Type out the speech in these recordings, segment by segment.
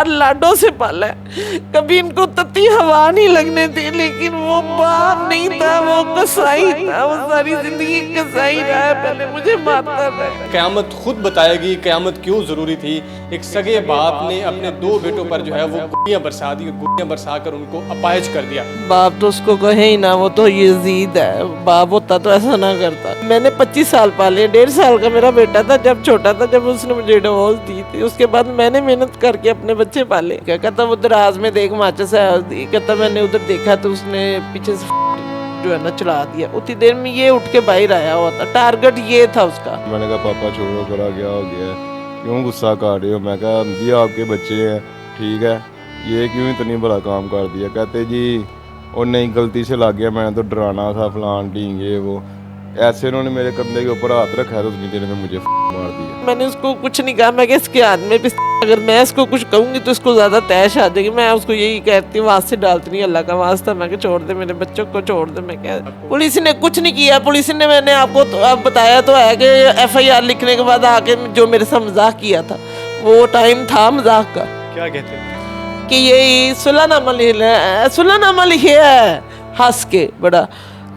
प्यार लाडों से पाला है, कभी इनको तत्ती हवा नहीं लगने दी। लेकिन वो बाप नहीं था, वो कसाई था, वो सारी जिंदगी कसाई रहा है, पहले मुझे मारता रहा। क़यामत खुद बताएगी क़यामत क्यों ज़रूरी थी। एक सगे बाप ने अपने दो बेटों पर जो है वो गोलियां बरसा दी, गोलियां बरसा कर उनको अपाहिज कर दिया। बाप तो उसको कहे ही ना, वो तो यजीद है। बाप होता तो ऐसा ना करता। मैंने 25 साल पाले, 1.5 साल का मेरा बेटा था जब छोटा था, जब उसने मुझे डिवोर्स दी थी। उसके बाद मैंने मेहनत करके अपने बच्चे पाले। क्या कहता वो दराज में देख माचिस है, कहता मैंने उधर देखा तो उसने पीछे से जो है ना चला दिया। उतनी देर में ये उठ के बाहर आया हुआ था, टारगेट ये था उसका। मैंने कहा पापा छोड़ो, बड़ा क्या हो गया, क्यों गुस्सा कर रहे हो। मैं कहा जी आपके बच्चे हैं, ठीक है, ये क्यों इतनी बड़ा काम कर दिया। कहते जी और नहीं गलती से लग गया, मैंने तो डराना था, फलान ढींगे वो। ऐसे उन्होंने मेरे कंधे के ऊपर हाथ रखा है तो उतनी देर में मुझे मार दिया। मैंने उसको कुछ नहीं कहा, मैं इसके हाथ में अगर मैं इसको कुछ कहूंगी तो इसको ज्यादा तैश आ जाएगी। मैं उसको यही कहती हूँ, वास्ते डालती नहीं, अल्लाह का वास्ता, मैं छोड़ दे मेरे बच्चों को, छोड़ दे। मैं क्या, पुलिस ने कुछ नहीं किया। पुलिस ने, मैंने आपको तो अब बताया तो है कि FIR लिखने के बाद आके जो मेरे साथ मजाक किया था, वो टाइम था मजाक का। क्या कहते हैं कि ये सुलहनामा लिखे है हंस के बड़ा।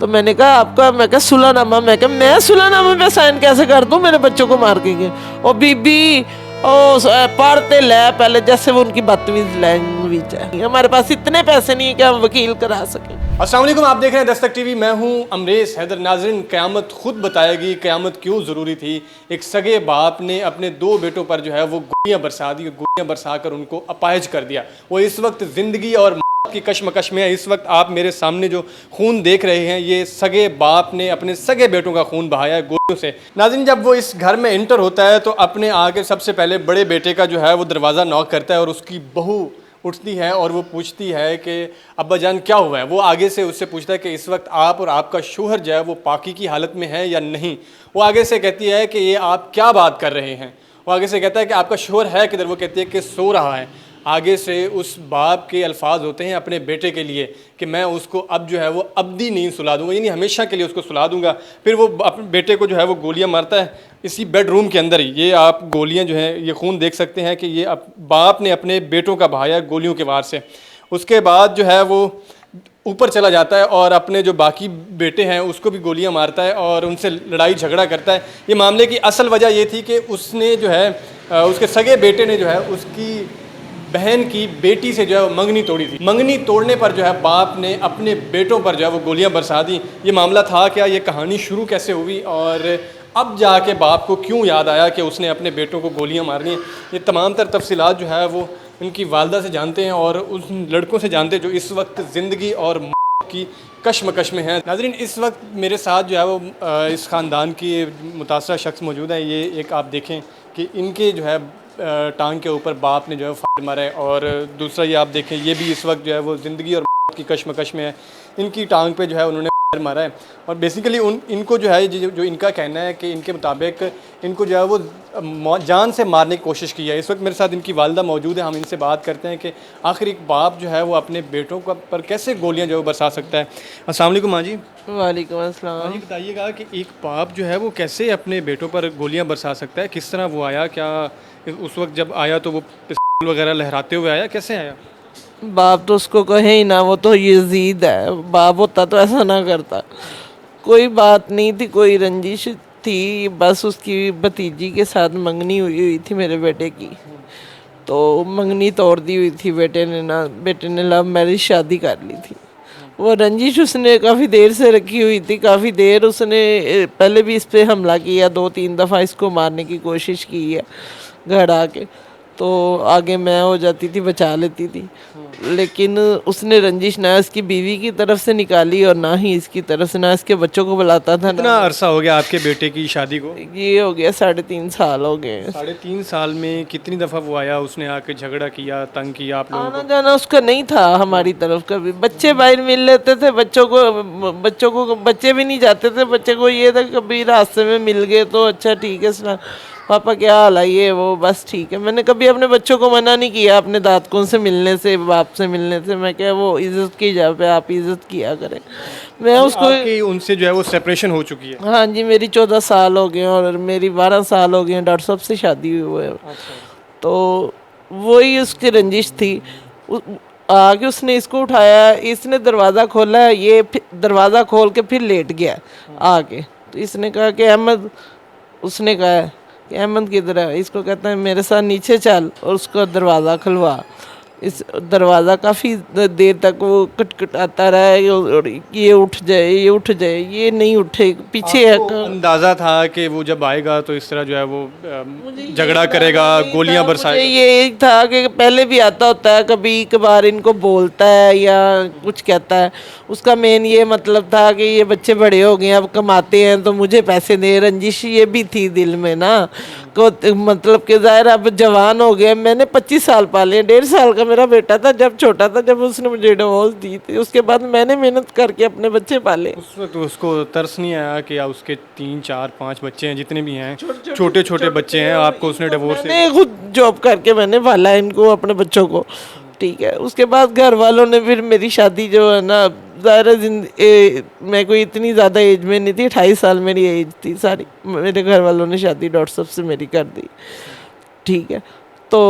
तो मैंने कहा आपका, मैं कहा सुलहनामा, मैं सुलहनामा पे साइन कैसे कर दूं, मेरे बच्चों को मार के। ओ बीबी ओ पढ़ते ले पहले, जैसे वो उनकी बदतमीज लैंग्वेज है। हमारे पास इतने पैसे नहीं है कि हम वकील करा सकें। अस्सलाम वालेकुम, आप देख रहे हैं दस्तक टीवी, मैं हूं अमरेश हैदर। नाज़रीन, क़यामत खुद बताएगी क़यामत क्यों ज़रूरी थी। एक सगे बाप ने अपने दो बेटों पर जो है वो गोलियां बरसा दी, गोलियां बरसा कर उनको अपाहिज कर दिया। वो इस वक्त ज़िंदगी और की कश्मकश में है। इस वक्त आप मेरे सामने जो खून देख रहे हैं, ये सगे बाप ने अपने सगे बेटों का खून बहाया है गोलियों से। नाज़रीन, जब वो इस घर में इंटर होता है तो अपने आगे सबसे पहले बड़े बेटे का जो है वो दरवाज़ा नॉक करता है और उसकी बहू उठती है और वो पूछती है कि अब्बा जान क्या हुआ है। वो आगे से उससे पूछता है कि इस वक्त आप और आपका शोहर जो है वो पाकी की हालत में है या नहीं। वो आगे से कहती है कि ये आप क्या बात कर रहे हैं। वो आगे से कहता है कि आपका शोहर है किधर। वो कहती है कि सो रहा है। आगे से उस बाप के अल्फाज होते हैं अपने बेटे के लिए कि मैं उसको अब जो है वो अब्दी नींद सुला दूंगा, यानी हमेशा के लिए उसको सुला दूंगा। फिर वो अपने बेटे को जो है वो गोलियां मारता है इसी बेडरूम के अंदर ही। ये आप गोलियां जो हैं, ये खून देख सकते हैं कि ये बाप ने अपने बेटों का बहाया गोलियों के वार से। उसके बाद जो है वो ऊपर चला जाता है और अपने जो बाकी बेटे हैं उसको भी गोलियां मारता है और उनसे लड़ाई झगड़ा करता है। ये मामले की असल वजह ये थी कि उसने जो है उसके सगे बेटे ने जो है उसकी बहन की बेटी से जो है वो मंगनी तोड़ी थी। मंगनी तोड़ने पर जो है बाप ने अपने बेटों पर जो है वो गोलियां बरसा दी। ये मामला था क्या, ये कहानी शुरू कैसे हुई और अब जाके बाप को क्यों याद आया कि उसने अपने बेटों को गोलियां मारनी हैं, ये तमाम तर तफसीलात जो है वो उनकी वालदा से जानते हैं और उन लड़कों से जानते हैं जो इस वक्त ज़िंदगी और की कश्मकश में है। नाज़रीन, इस वक्त मेरे साथ जो है वो इस ख़ानदान की मुतासरा शख्स मौजूद है। ये एक आप देखें कि इनके जो है टांग के ऊपर बाप ने जो है फायर मारा है और दूसरा ये आप देखें, ये भी इस वक्त जो है वो ज़िंदगी और की कश्मकश में है। इनकी टांग पे जो है उन्होंने फायर मारा है और बेसिकली इनको जो है जो इनका कहना है कि इनके मुताबिक इनको जो है वो जान से मारने की कोशिश की है। इस वक्त मेरे साथ इनकी वालदा मौजूद है। हम इनसे बात करते हैं कि आखिर एक बाप जो है वो अपने बेटों का पर कैसे गोलियाँ जो है बरसा सकता है। अस्सलाम वालेकुम माँ जी। वालेकुम अस्सलाम। जी बताइएगा कि एक बाप जो है वो कैसे अपने बेटों पर गोलियां बरसा सकता है, किस तरह वो आया, क्या उस वक्त जब आया तो वो पिस्तौल वगैरह लहराते हुए आया, कैसे आया? बाप तो उसको कहे ही ना, वो तो यजीद है। बाप होता तो ऐसा ना करता। कोई बात नहीं थी, कोई रंजिश थी, बस उसकी भतीजी के साथ मंगनी हुई थी मेरे बेटे की, तो मंगनी तोड़ दी हुई थी बेटे ने लव मैरिज शादी कर ली थी। वो रंजिश उसने काफ़ी देर से रखी हुई थी, काफ़ी देर उसने पहले भी इस पर हमला किया, 2-3 दफ़ा इसको मारने की कोशिश की है घर आके। तो आगे मैं हो जाती थी, बचा लेती थी, लेकिन उसने रंजिश ना इसकी बीवी की तरफ से निकाली और ना ही इसकी तरफ से, ना इसके बच्चों को बुलाता था। कितना अरसा हो गया आपके बेटे की शादी को? ये हो गया 3.5 साल हो गए। 3.5 साल में कितनी दफ़ा वो आया, उसने आके झगड़ा किया, तंग किया आप लोगों आना जाना उसका नहीं था हमारी तरफ कभी। बच्चे बाहर मिल लेते थे, बच्चे भी नहीं जाते थे। बच्चे को ये था कभी रास्ते में मिल गए तो अच्छा ठीक है, पापा क्या हाल है, ये वो, बस ठीक है। मैंने कभी अपने बच्चों को मना नहीं किया अपने दादकों से मिलने से, बाप से मिलने से। मैं क्या, वो इज्जत की जाए पे आप इज्जत किया करें। मैं उसको उनसे जो है वो सेपरेशन हो चुकी है? हाँ जी, मेरी 14 साल हो गए और मेरी 12 साल हो गए डॉक्टर साहब से शादी हुई है। तो वही उसकी रंजिश थी। उ- आके उसने इसको उठाया, इसने दरवाज़ा खोला, ये दरवाज़ा खोल के फिर लेट गया आके। तो इसने कहा कि अहमद, उसने कहा कि अहमद किधर है, इसको कहता है मेरे साथ नीचे चल और उसका दरवाज़ा खुलवा। इस दरवाज़ा काफ़ी देर तक वो खटखटाता रहा और ये उठ जाए, ये उठ जाए, ये नहीं उठे, पीछे आपको अंदाजा था कि वो जब आएगा तो इस तरह जो है वो झगड़ा करेगा, गोलियां बरसाएगा? ये था कि पहले भी आता होता है, कभी कभार इनको बोलता है या कुछ कहता है। उसका मेन ये मतलब था कि ये बच्चे बड़े हो गए अब कमाते हैं तो मुझे पैसे दे, रंजिश ये भी थी दिल में ना को, मतलब कि ज़ाहिर अब जवान हो गया। मैंने 25 साल पाले, 1.5 साल का मेरा बेटा था जब छोटा था, जब उसने मुझे डिवोर्स दी थी। उसके बाद मैंने मेहनत करके अपने बच्चे पाले। उस वक्त उसको तरस नहीं आया कि या उसके 3, 4, 5 बच्चे हैं, जितने भी हैं छोटे छोटे बच्चे हैं, आपको उसने डिवोर्स मैंने खुद जॉब करके मैंने पाला इनको, अपने बच्चों को, ठीक है। उसके बाद घर वालों ने फिर मेरी शादी जो है ना, ज़ाहिर मैं कोई इतनी ज़्यादा एज में नहीं थी, 28 साल मेरी एज थी सारी। मेरे घर वालों ने शादी डॉक्टर साहब से मेरी कर दी, ठीक है। तो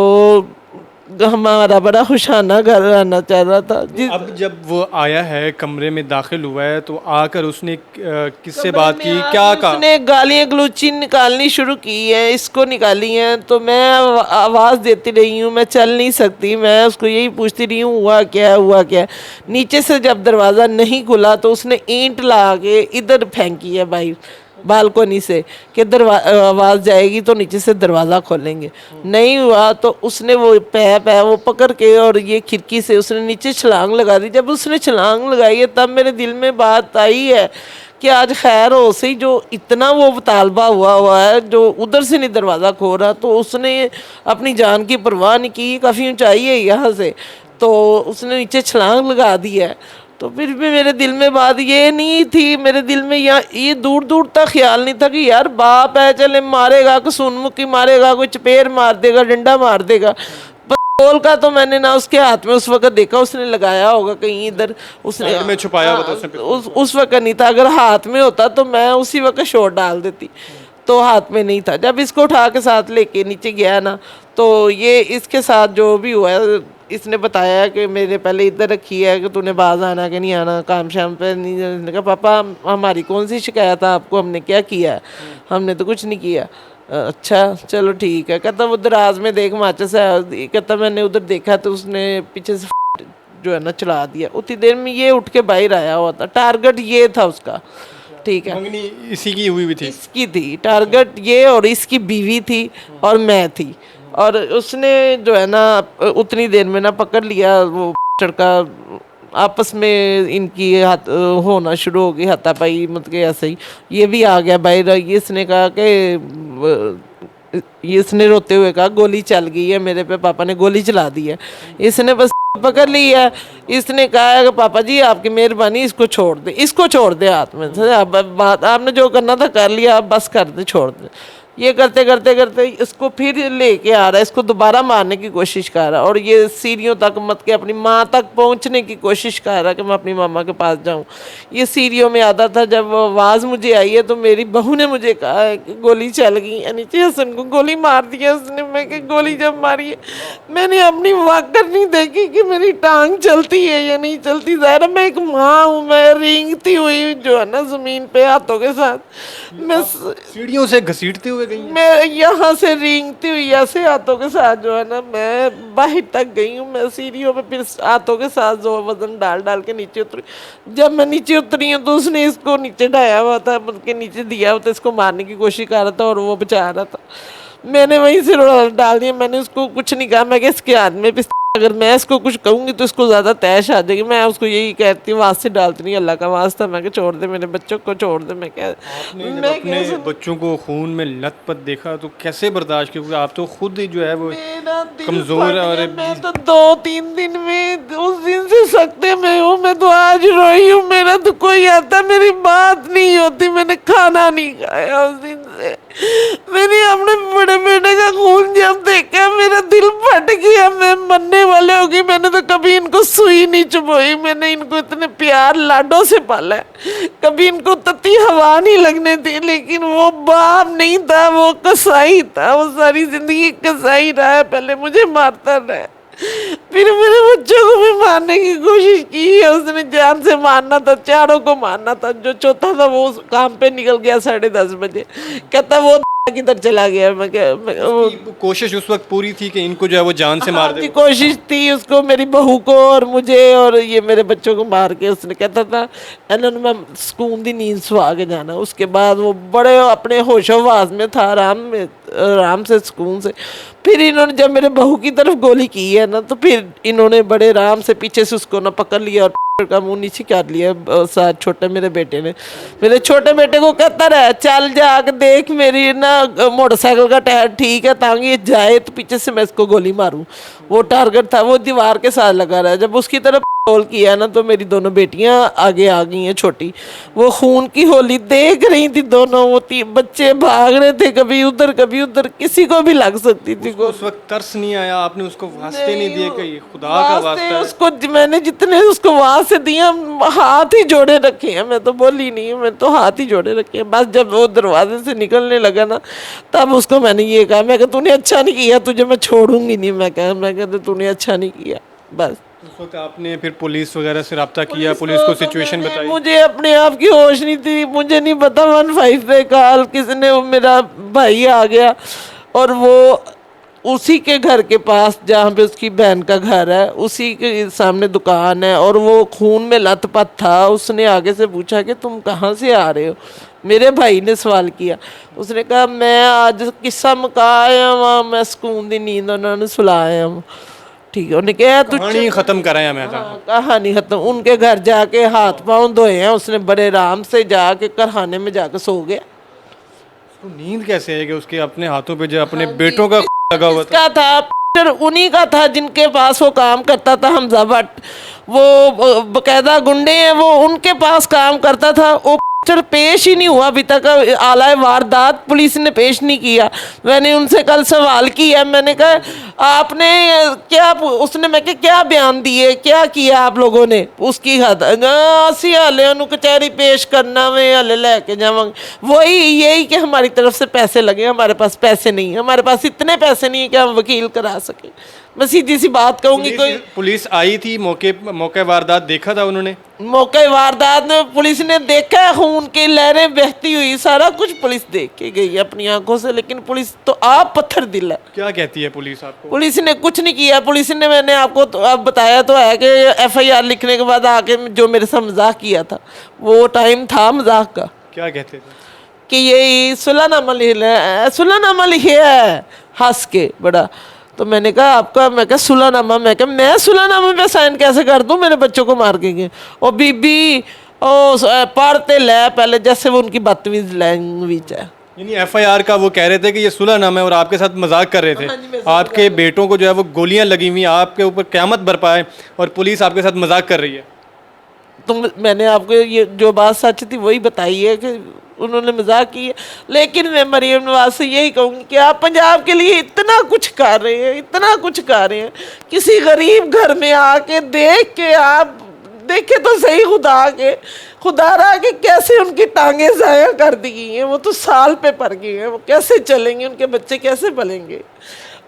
हमारा बड़ा खुशाना घर आना चाह रहा था। अब जब वो आया है, कमरे में दाखिल हुआ है, तो आकर उसने किससे बात की, क्या कहा? उसने गालियाँ गलौची निकालनी शुरू की है, इसको निकाली हैं। तो मैं आवाज़ देती रही हूँ, मैं चल नहीं सकती, मैं उसको यही पूछती रही हूँ हुआ क्या, हुआ क्या। नीचे से जब दरवाज़ा नहीं खुला तो उसने ईंट ला के इधर फेंकी है भाई, बालकोनी से, कि आवाज़ जाएगी तो नीचे से दरवाज़ा खोलेंगे। नहीं हुआ तो उसने वो पैप है वो पकड़ के और ये खिड़की से उसने नीचे छलांग लगा दी। जब उसने छलांग लगाई है तब मेरे दिल में बात आई है कि आज खैर हो सही, जो इतना वो तालबा हुआ है, जो उधर से नहीं दरवाज़ा खो रहा, तो उसने अपनी जान की परवाह नहीं की। काफ़ी ऊंचाई है यहाँ से, तो उसने नीचे छलांग लगा दी है। तो फिर भी मेरे दिल में बात ये नहीं थी, मेरे दिल में ये दूर दूर तक ख्याल नहीं था कि यार बाप है, चले मारेगा, कसूनमुखी मारेगा, कोई चपेर मार देगा, डंडा मार देगा। पिस्तौल का तो मैंने ना उसके हाथ में उस वक्त देखा, उसने लगाया होगा कहीं इधर, उसने में छुपाया हुआ था उसने। उस वक्त नहीं था। अगर हाथ में होता तो मैं उसी वक्त शॉट डाल देती, तो हाथ में नहीं था। जब इसको उठा के साथ लेके नीचे गया ना, तो ये इसके साथ जो भी हुआ है, इसने बताया कि मेरे पहले इधर रखी है कि तूने बाज आना कि नहीं आना, काम शाम पे नहीं। इसने कहा पापा हमारी कौन सी शिकायत है आपको, हमने क्या किया है, हमने तो कुछ नहीं किया। अच्छा चलो ठीक है। कहता वो दराज में देख माचिस है, कहता मैंने उधर देखा तो उसने पीछे से जो है ना चला दिया। उतनी देर में ये उठ के बाहर आया हुआ था, टारगेट ये था उसका, ठीक है। मंगनी इसी की हुई भी थी? इसकी थी टारगेट ये, और इसकी बीवी थी और मैं थी। और उसने जो है ना उतनी देर में ना पकड़ लिया वो लड़का, आपस में इनकी हाथ होना शुरू हो गई, हाथापाई, मतलब ऐसे ही। ये भी आ गया बाहर, इसने कहा कि इसने रोते हुए कहा गोली चल गई है मेरे पे, पापा ने गोली चला दी है। इसने बस पकड़ ली है। इसने कहा है कि पापा जी आपकी मेहरबानी, इसको छोड़ दे, इसको छोड़ दे हाथ में से, अब बात आपने जो करना था कर लिया, अब बस कर दे, छोड़ दे। ये करते करते करते इसको फिर लेके आ रहा है, इसको दोबारा मारने की कोशिश कर रहा है। और ये सीढ़ियों तक मत के अपनी माँ तक पहुँचने की कोशिश कर रहा है कि मैं अपनी मामा के पास जाऊँ। ये सीढ़ियों में आता था। जब वो आवाज़ मुझे आई है तो मेरी बहू ने मुझे कहा है कि गोली चल गई है नीचे, हसन को गोली मार दिया उसने। मैं कि गोली जब मारी है, मैंने अपनी वाकर नहीं देखी कि मेरी टांग चलती है या नहीं चलती। ज़ाहिर मैं एक माँ हूँ, मैं रेंगती हुई जो है ना ज़मीन पे हाथों के साथ, मैं सीढ़ियों से घसीटते हुए गई? मैं यहाँ से रेंगती हुई ऐसे हाथों के साथ जो है ना मैं बाहर तक गई हूँ। मैं सीढ़ियों पे फिर हाथों के साथ जो वजन डाल डाल के नीचे उतरी। जब मैं नीचे उतरी हूँ तो उसने इसको नीचे ढाया हुआ था, के नीचे दिया हुआ था, इसको मारने की कोशिश कर रहा था और वो बचा रहा था। मैंने वहीं से डाल दिया, मैंने उसको कुछ नहीं कहा। मैं कि इसके हाथ में अगर मैं इसको कुछ कहूँगी तो इसको ज़्यादा तैश आ जाएगी। मैं उसको यही कहती हूँ, वास्ते डालती नहीं, अल्लाह का वास्ता, मैं कि छोड़ दे, मेरे बच्चों को छोड़ दे। मैं क्या अपने बच्चों को खून में लथपथ देखा तो कैसे बर्दाश्त, क्योंकि आप तो खुद ही जो है वो कमज़ोर है। और मैं तो 2-3 दिन में उस दिन से सकते में हूँ। मैं तो आज रोई हूँ, मेरा तो कोई आता मेरी बात नहीं होती। मैंने खाना नहीं खाया उस दिन से। मैंने अपने बड़े बेटे का खून जब देखा मेरा दिल फट गया। मैं मरने वाले हो गए। मैंने तो कभी इनको सुई नहीं चुभोई, मैंने इनको इतने प्यार लाडों से पाला है, कभी इनको तती हवा नहीं लगने दी। लेकिन वो बाप नहीं था, वो कसाई था, वो सारी जिंदगी कसाई रहा है। पहले मुझे मारता रहा, फिर मेरे बच्चों को भी मारने की कोशिश की है। उसने जान से मारना था, चारों को मारना था। जो चौथा था वो काम पे निकल गया 10:30 बजे, कहता वो किधर चला गया। कोशिश उस वक्त पूरी थी कि इनको जो है वो जान से मार दे। कोशिश थी उसको, मेरी बहू को और मुझे और ये मेरे बच्चों को मार के। उसने कहता था इन्होंने मैं सुकून दी नींद सुहा के जाना। उसके बाद वो बड़े अपने होशोवास में था, आराम से सुकून से। फिर इन्होंने जब मेरे बहू की तरफ गोली की है ना, तो फिर इन्होंने बड़े आराम से पीछे से उसको ना पकड़ लिया और का मुंह नीचे कर लिया। साथ छोटे मेरे बेटे ने, मेरे छोटे बेटे को कहता रहा चल जाके देख मेरी ना मोटरसाइकिल का टायर ठीक है, ताकि ये जाए तो पीछे से मैं इसको गोली मारूं। वो टारगेट था, वो दीवार के साथ लगा रहा। जब उसकी तरफ रोल किया ना, तो मेरी दोनों बेटियां आगे आ गई हैं छोटी। वो खून की होली देख रही थी दोनों। वो बच्चे भाग रहे थे, कभी उधर कभी उधर, किसी को भी लग सकती थी। उस वक्त तरस नहीं आया, आपने उसको वास्ते नहीं दिए कि खुदा का वास्ता है? उसको मैंने जितने उसको वास्ते दिए, हाथ ही जोड़े रखे हैं। मैं तो बोली नहीं, मैं तो हाथ ही जोड़े रखे हैं। बस जब वो दरवाजे से निकलने लगा ना, तब उसको मैंने ये कहा, मैं तूने अच्छा नहीं किया, तुझे मैं छोड़ूंगी नहीं। मैं कहता तूने अच्छा नहीं किया। बस उस वक्त आपने फिर पुलिस वगैरह से रब्ता किया, पुलिस को सिचुएशन बताई? मुझे अपने आप की होश नहीं थी, मुझे नहीं पता 15 पे कॉल किसने, मेरा भाई आ गया और वो उसी के घर के पास जहाँ पे उसकी बहन का घर है, उसी के सामने दुकान है, और वो खून में लथपथ था। उसने आगे से पूछा कि तुम कहाँ से आ रहे हो? मेरे भाई ने सवाल किया। उसने कहा मैं आज किस्सा मका आया वहाँ, मैं सुकून दी नींद उन्होंने सुलाया हूँ। ठीक है, उन्हें कहा तू कहानी खत्म कराया मैं था। कहानी खत्म। उनके घर जाके हाथ पाँव धोए हैं उसने, बड़े आराम से जाके करहाने में जाके सो गया। तो नींद कैसे आएगी उसके अपने हाथों पे जो अपने बेटों का लगा हुआ था? फिर उन्हीं का था जिनके पास वो काम करता था, हमजा भट्ट। वो बकायदा गुंडे हैं, वो उनके पास काम करता था। वो पेश ही नहीं हुआ अभी तक, आला वारदात पुलिस ने पेश नहीं किया। मैंने उनसे कल सवाल किया, मैंने कहा आपने क्या, उसने मैं क्या बयान दिए, क्या किया आप लोगों ने? उसकी हद असी हाले कचहरी पेश करना में हाले लेके जावांगे। वही यही कि हमारी तरफ से पैसे लगे, हमारे पास पैसे नहीं, हमारे पास इतने पैसे नहीं है कि हम वकील करा सके। मैं सीधी सी बात कहूँगी। कोई पुलिस आई थी मौके वारदात देखा था उन्होंने? मौके वारदात में पुलिस ने देखा है, खून की लहरें बहती हुई, सारा कुछ पुलिस देख के गई अपनी आंखों से। लेकिन पुलिस तो आप पत्थर दिल है। क्या कहती है पुलिस आपको? पुलिस ने कुछ नहीं किया। पुलिस ने, मैंने आपको तो अब बताया तो है कि FIR लिखने के बाद आके जो मेरे साथ मजाक किया था, वो टाइम था मजाक का। क्या कहते थे? कि ये सुलहनामा लिखे है हंस के बड़ा। तो मैंने कहा आपका, मैं कहा सुलहनामा, मैं कहा मैं सुलहनामे पे साइन कैसे कर दूं, मेरे बच्चों को मार के गए। और बीबी ओ पढ़ते ले पहले, जैसे वो उनकी बदतमीज लैंग्वेज है। यानी FIR का वो कह रहे थे कि ये सुलहनामा है और आपके साथ मजाक कर रहे थे। आपके बेटों को जो है वो गोलियां लगी हुई, आपके ऊपर क़यामत बरपा है और पुलिस आपके साथ मजाक कर रही है। तो मैंने आपको ये जो बात सच थी वही बताई है कि उन्होंने मजाक की है। लेकिन मैं मरीम नवाज से यही कहूँगी कि आप पंजाब के लिए इतना कुछ कर रहे हैं, इतना कुछ कर रहे हैं। किसी गरीब घर में आके देख के आप देखे तो सही, खुदा के कैसे उनकी टांगें ज़ाया कर दी गई हैं। वो तो साल पे पड़ गए हैं, वो कैसे चलेंगे, उनके बच्चे कैसे पलेंगे?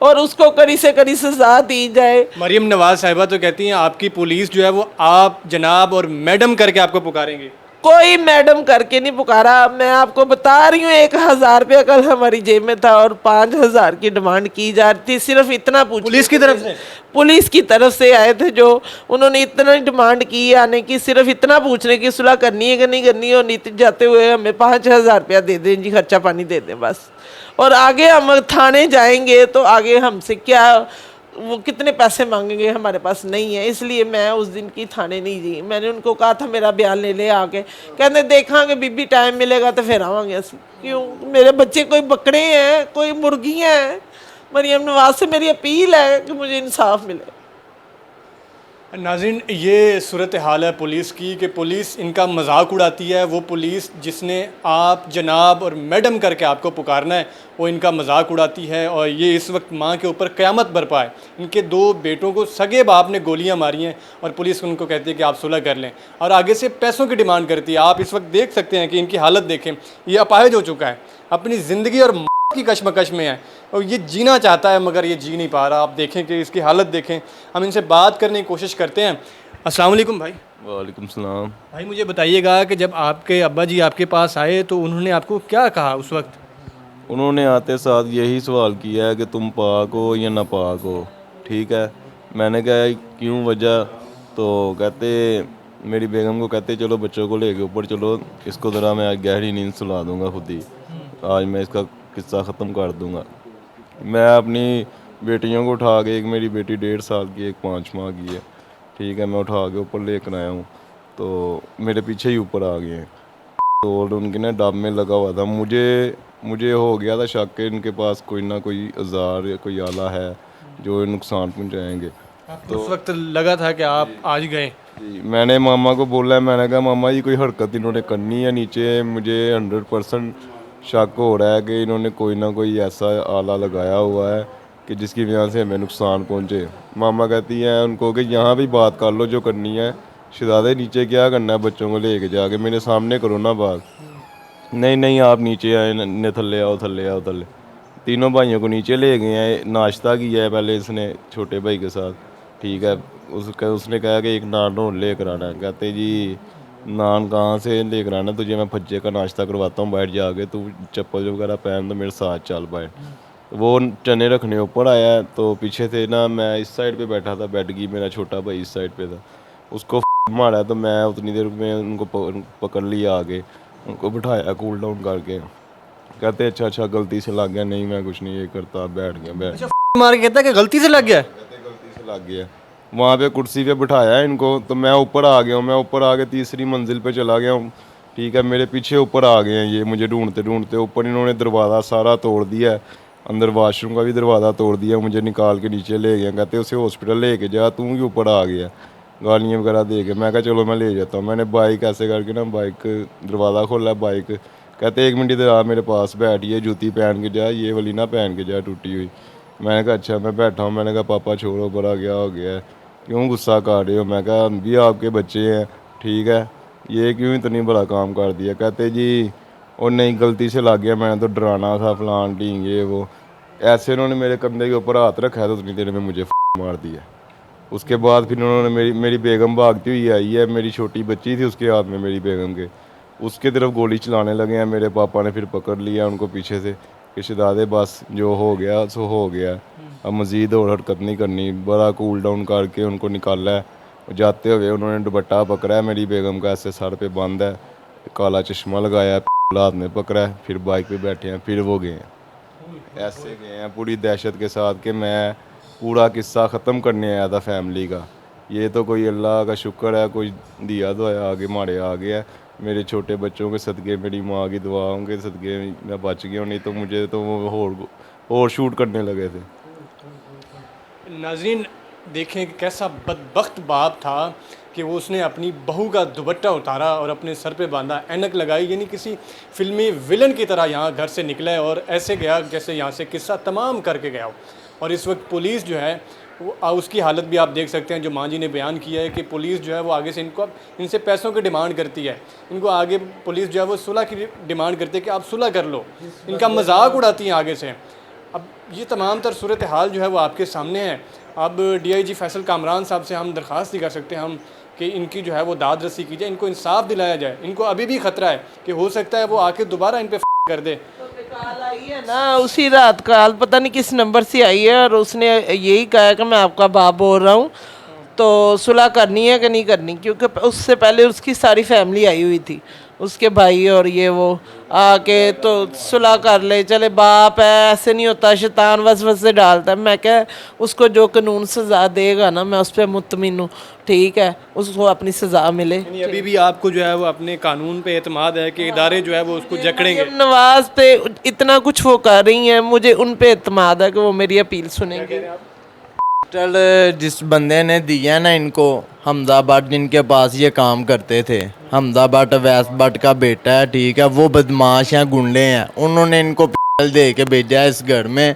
और उसको कड़ी से कड़ी सजा दी जाए। मरीम नवाज साहिबा तो कहती हैं आपकी पुलिस जो है वो आप जनाब और मैडम करके आपको पुकारेंगे। कोई मैडम करके नहीं पुकारा, मैं आपको बता रही हूँ। 1000 रुपया कल हमारी जेब में था और 5000 की डिमांड की जा रही थी। सिर्फ इतना पूछ, पुलिस की तरफ से? पुलिस की तरफ से आए थे जो, उन्होंने इतना डिमांड की आने की, सिर्फ इतना पूछने की सुलह करनी है कि नहीं करनी है। और नीति जाते हुए हमें 5000 रुपया दे दें जी, खर्चा पानी दे दें बस। और आगे हम थाने जाएंगे तो आगे हमसे क्या, वो कितने पैसे मांगेंगे, हमारे पास नहीं है। इसलिए मैं उस दिन की थाने नहीं गई। मैंने उनको कहा था मेरा बयान ले ले आके, कहते देखांगे बीबी, टाइम मिलेगा तो फिर आवांगे असी। क्यों, मेरे बच्चे कोई बकरे हैं, कोई मुर्गियाँ हैं। मरीम नवाज से मेरी अपील है कि मुझे इंसाफ मिले। नाज़रीन, ये सूरत हाल है पुलिस की कि पुलिस इनका मजाक उड़ाती है। वो पुलिस जिसने आप जनाब और मैडम करके आपको पुकारना है वो इनका मजाक उड़ाती है। और ये इस वक्त माँ के ऊपर क़यामत बरपा है। इनके 2 बेटों को सगे बाप ने गोलियां मारी हैं और पुलिस उनको कहती है कि आप सुलह कर लें और आगे से पैसों की डिमांड करती है। आप इस वक्त देख सकते हैं कि इनकी हालत देखें, ये अपाहिज हो चुका है, अपनी ज़िंदगी और की कशमकश में है और ये जीना चाहता है मगर ये जी नहीं पा रहा। आप देखें कि इसकी हालत देखें। हम इनसे बात करने की कोशिश करते हैं। अस्सलाम वालेकुम भाई। वालेकुम सलाम। भाई मुझे बताइएगा कि जब आपके अब्बा जी आपके पास आए तो उन्होंने आपको क्या कहा उस वक्त? उन्होंने आते साथ यही सवाल किया है कि तुम पाक हो या नापाक हो, ठीक है। मैंने कहा क्यों वजह, तो कहते मेरी बेगम को कहते चलो बच्चों को लेके ऊपर चलो, इसको ज़रा मैं आज गहरी नींद सुला दूंगा खुद ही, आज मैं इसका किस्सा ख़त्म कर दूंगा। मैं अपनी बेटियों को उठा के, एक मेरी बेटी 1.5 साल की, एक 5 माह की है, ठीक है, मैं उठा के ऊपर लेकर आया हूँ तो मेरे पीछे ही ऊपर आ गए हैं। तो उनके ना डब में लगा हुआ था, मुझे हो गया था शक कि इनके पास कोई ना कोई औजार या कोई आला है जो नुकसान पहुँचाएँगे। तो उस वक्त लगा था कि आप आज गए? जी, मैंने मामा को बोला, मैंने कहा मामा जी कोई हरकत इन्होंने करनी है नीचे, मुझे 100% शक हो रहा है कि इन्होंने कोई ना कोई ऐसा आला लगाया हुआ है कि जिसकी वजह से हमें नुकसान पहुंचे। मामा कहती हैं उनको कि यहाँ भी बात कर लो जो करनी है, शहजादे नीचे क्या करना है, बच्चों को लेके जाके मेरे सामने करो ना बात। नहीं नहीं आप नीचे आए, न थल्ले आओ थल्ले आओ थल्ले। तीनों भाइयों को नीचे ले गए हैं, नाश्ता किया है पहले इसने छोटे भाई के साथ, ठीक है। उसने कहा कि एक नान और लेकर आना है। कहते जी नान कहाँ से लेकर आना, तुझे मैं भज्जे का नाश्ता करवाता हूँ, बैठ जाके तू चप्पल वगैरह पहन तो मेरे साथ चल बैठ। वो चने रखने ऊपर आया तो पीछे से ना, मैं इस साइड पे बैठा था बेड की, मेरा छोटा भाई इस साइड पे था, उसको मारा तो मैं उतनी देर में उनको पकड़ लिया, आगे उनको बिठाया कूल डाउन करके। कहते अच्छा गलती से लग गया, नहीं मैं कुछ नहीं ये करता, बैठ गया। मार के कहता है कि गलती से लग गया? गलती से लग गया। वहाँ पे कुर्सी पे बिठाया इनको तो मैं ऊपर आ गया हूँ, मैं ऊपर आके 3री मंजिल पे चला गया हूँ, ठीक है। मेरे पीछे ऊपर आ गए हैं ये, मुझे ढूंढते ढूंढते ऊपर इन्होंने दरवाज़ा सारा तोड़ दिया है, अंदर वाशरूम का भी दरवाज़ा तोड़ दिया, मुझे निकाल के नीचे ले गया। कहते उसे हॉस्पिटल लेके जा, तू ही ऊपर आ गया, गालियाँ वगैरह दे के। मैं कहा चलो मैं ले जाता हूँ। मैंने बाइक ऐसे करके ना, बाइक दरवाज़ा खोला, बाइक कहते 1 मिनट इधर आ मेरे पास बैठिए, जूती पहन के जा, ये वाली ना पहन के जा टूटी हुई। मैंने कहा अच्छा, मैं बैठा हूँ। मैंने कहा पापा छोड़ो, बड़ा क्या हो गया है, क्यों गुस्सा कर रहे हो? मैं कहा हम भी आपके बच्चे हैं, ठीक है, ये क्यों इतनी बड़ा काम कर दिया? कहते जी और नहीं गलती से लग गया, मैंने तो डराना था, फलान ढींग ये वो। ऐसे उन्होंने मेरे कंधे के ऊपर हाथ रखा है तो उतनी देर में मुझे मार दिया। उसके बाद फिर उन्होंने मेरी बेगम भागती हुई आई है, मेरी छोटी बच्ची थी उसके हाथ में, मेरी बेगम के, उसके तरफ गोली चलाने लगे हैं। मेरे पापा ने फिर पकड़ लिया उनको पीछे से कि शहजादे बस जो हो गया सो हो गया, अब मज़ीद और हरकत नहीं करनी। बड़ा कूल डाउन करके उनको निकाला है। जाते हुए उन्होंने दुपट्टा पकड़ा है मेरी बेगम का, ऐसे सर पे बंद है, काला चश्मा लगाया है, हाथ में पकड़ा है, फिर बाइक पे बैठे हैं, फिर वो गए हैं। ऐसे गए हैं पूरी दहशत के साथ कि मैं पूरा किस्सा ख़त्म करने आया था फैमिली का। ये तो कोई अल्लाह का शुक्र है, कोई दिया तो है आगे मारे आ गया। मेरे छोटे बच्चों के सदक़े, मेरी माँ की दुआओं के सदक़े मैं बच गया, नहीं तो मुझे तो वो और शूट करने लगे थे। नाज़रीन देखें कि कैसा बदबख्त बाप था कि वो उसने अपनी बहू का दुपट्टा उतारा और अपने सर पे बांधा, ऐनक लगाई, यानी किसी फिल्मी विलन की तरह यहाँ घर से निकला है और ऐसे गया जैसे यहाँ से किस्सा तमाम करके गया हो। और इस वक्त पुलिस जो है वो उसकी हालत भी आप देख सकते हैं, जो माँ जी ने बयान किया है कि पुलिस जो है वो आगे से इनसे पैसों की डिमांड करती है। इनको आगे पुलिस जो है वो सुलह की डिमांड करती है कि आप सुलह कर लो, इनका मजाक उड़ाती हैं आगे से। अब ये तमाम तर सूरत हाल जो है वो आपके सामने है। अब DIG फैसल कामरान साहब से हम दरख्वास्त ही कर सकते हैं हम कि इनकी जो है वो दाद रसी की जाए, इनको इंसाफ दिलाया जाए। इनको अभी भी ख़तरा है कि हो सकता है वो आके दोबारा इन पे कर दे। काल आई है ना, उसी रात काल पता नहीं किस नंबर से आई है और उसने यही कहा कि मैं आपका बाप बोल रहा हूँ, तो सुलह करनी है कि नहीं करनी, क्योंकि उससे पहले उसकी सारी फैमिली आई हुई थी, उसके भाई और ये वो आके तो सुलह कर ले, चले बाप है, ऐसे नहीं होता, शैतान वसवसे से डालता है। मैं क्या उसको जो कानून सज़ा देगा ना, मैं उस पर मुतमिन हूँ, ठीक है, उसको अपनी सज़ा मिले। यानी अभी भी आपको जो है वो अपने कानून पे एतमाद है कि इदारे जो है वो उसको जकड़ेंगे। मरियम नवाज पे इतना कुछ वो कर रही हैं, मुझे उन पे एतमाद है कि वो मेरी अपील सुनेंगे। चल जिस बंदे ने दिया ना इनको, हमजा भट्ट जिनके पास ये काम करते थे, हमजा भट्ट अवैस भट्ट का बेटा है, ठीक है, वो बदमाश हैं, गुंडे हैं, उन्होंने इनको पिस्टल दे के भेजा है इस घर में,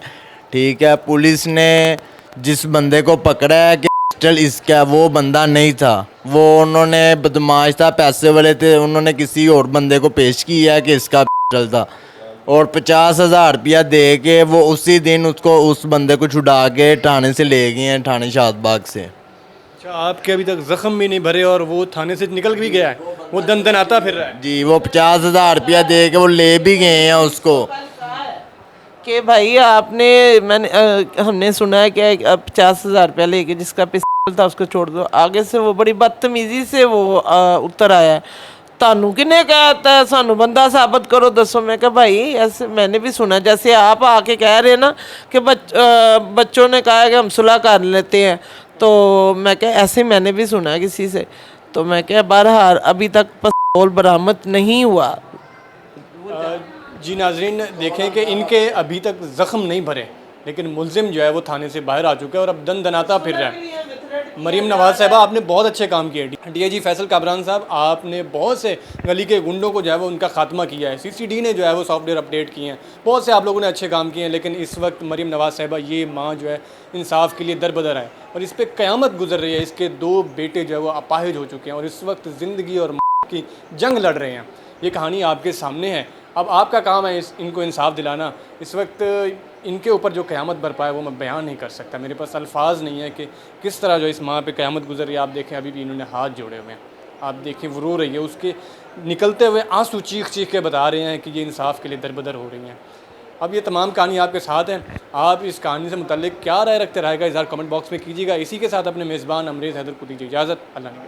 ठीक है। पुलिस ने जिस बंदे को पकड़ा है कि पिस्टल इसका है, वो बंदा नहीं था, वो उन्होंने बदमाश था, पैसे वाले थे, उन्होंने किसी और बंदे को पेश किया है कि इसका पिस्टल था, और 50,000 रुपया दे के वो उसी दिन उसको उस बंदे को छुड़ा के थाने से ले गए हैं, थाने शादबाग से। अच्छा, आपके अभी तक जख्म भी नहीं भरे और वो थाने से निकल भी गया है, वो दन फिर रहा है। जी, वो 50,000 रुपया दे के वो ले भी गए हैं उसको। कि भाई हमने सुना है कि 50,000 रुपया लेके जिसका पिस्तौल था उसको छोड़ दो, आगे से वो बड़ी बदतमीजी से वो उतर आया है। तानू किने कहता है सानू बंदा साबित करो, दसो। मैं कहा भाई ऐसे मैंने भी सुना, जैसे आप आके कह रहे हैं ना कि बच्चों ने कहा है कि हम सुलह कर लेते हैं, तो मैं क्या ऐसे मैंने भी सुना है किसी से। तो मैं क्या बहरहाल अभी तक पिस्तौल बरामद नहीं हुआ। जी नाजरीन, देखें कि इनके अभी तक ज़ख्म नहीं भरे, लेकिन मुलजिम जो है वो थाने से बाहर आ चुका है और अब दनाता फिर रहा है। मरीम नवाज़ साहबा, आपने बहुत अच्छे काम किए। डीआईजी फैसल काबरान साहब, आपने बहुत से गली के गुंडों को जो है वो उनका खात्मा किया है। सीसीडी ने जो है वो सॉफ्टवेयर अपडेट किए हैं, बहुत से आप लोगों ने अच्छे काम किए हैं, लेकिन इस वक्त मरीम नवाज़ साहबा, ये माँ जो है इंसाफ के लिए दर बदर है और इस पर क़यामत गुजर रही है। इसके 2 बेटे जो है वो अपाहिज हो चुके हैं और इस वक्त ज़िंदगी और मौत की जंग लड़ रहे हैं। ये कहानी आपके सामने है, अब आपका काम है इनको इंसाफ दिलाना। इस वक्त इनके ऊपर जो क़यामत बरपा है वो मैं बयान नहीं कर सकता, मेरे पास अल्फाज नहीं है कि किस तरह जो इस माँ पे क़यामत गुजर रही है। आप देखें अभी भी इन्होंने हाथ जोड़े हुए हैं, आप देखें वो रो रही है, उसके निकलते हुए आंसू चीख चीख के बता रहे हैं कि ये इंसाफ के लिए दरबदर हो रही हैं। अब ये तमाम कहानी आपके साथ हैं, आप इस कहानी से मुतल्लिक क्या राय रखते रहेगा इज़हार कमेंट बॉक्स में कीजिएगा। इसी के साथ अपने मेज़बान अमरेज़ हैदर को दीजिए इजाज़त। अल्लाह ने